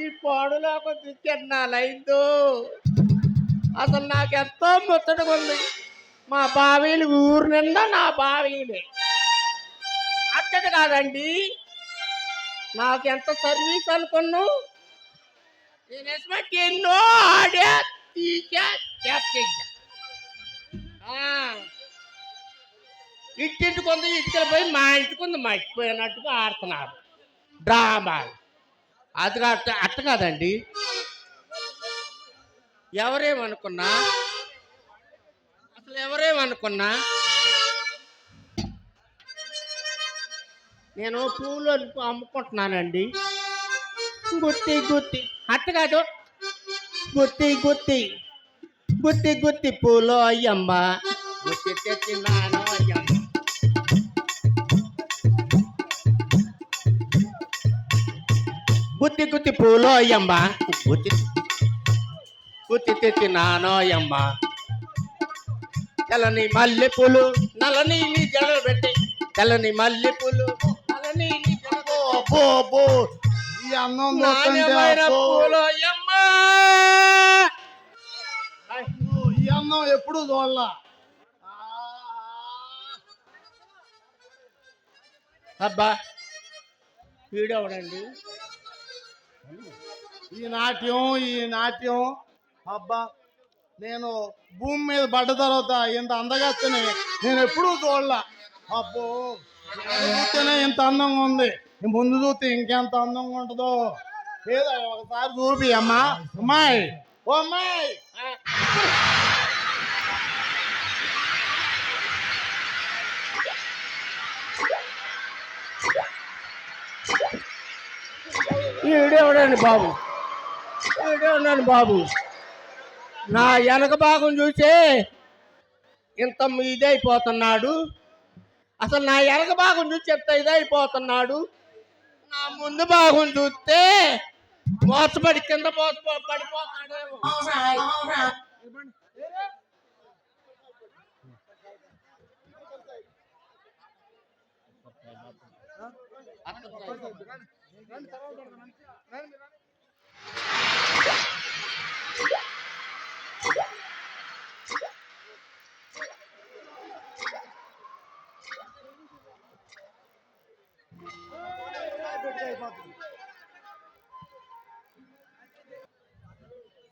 ఈ పాడులాగా దిక్కెన్నాలైందో అసలు నాకెంతో ముచ్చటగా ఉంది. మా బావీలు ఊరు నిండా నా బావీలే. అట్టది కాదండి, నాకెంత సర్వీస్ అనుకున్నావు. నేను ఎస్పెక్ట్ ఎన్నో ఆడా తీసా చేస్తా. ఇంటింటికి ఉంది ఇటుకలు పోయి మా ఇంటికి ఉంది మర్చిపోయినట్టుగా ఆడుతున్నారు డ్రామాలు. అది అట్ట కాదండి, ఎవరేమనుకున్నా అసలు ఎవరేమనుకున్నా నేను పూలు అమ్ముకుంటున్నానండి. గుత్తి గుత్తి అట్ట కాదు, గుత్తి గుత్తి గుత్తి గుత్తి పూలు అయ్యమ్మ, గుత్తి తెచ్చినాను అయ్యమ్మ. గుత్తి గుత్తి పూలు అయ్యమ్మ, గుత్తి గుత్తి తెచ్చినాను అయ్యమ్మ. తెల్లని మల్లె పూలు నల్లని జడలు పెట్టి, తెల్లని మల్లె పూలు నల్లని ఈ అన్నం పూలు అయ్యమ్మ. ఈ అన్నం ఎప్పుడు చూడాల. అబ్బా వీడవడండి ఈ నాట్యం అబ్బా, నేను భూమి మీద పడ్డ తర్వాత ఇంత అందగత్తని నేను ఎప్పుడూ చూడలా. అబ్బో, చూస్తేనే ఇంత అందంగా ఉంది, ముందు చూస్తే ఇంకెంత అందంగా ఉంటుందో. ఏదో ఒకసారి చూపి అమ్మా. అమ్మాయి, ఓ అమ్మాయి. ఈడేవడండి బాబు, ఈడేవడండి బాబు. నా వెనక భాగం చూసే ఇంత ఇదైపోతున్నాడు. అసలు నా వెనక భాగం చూసి ఎంత ఇదైపోతున్నాడు. నా ముందు భాగం చూస్తే మోసపడి కింద పడిపోతాడేమో.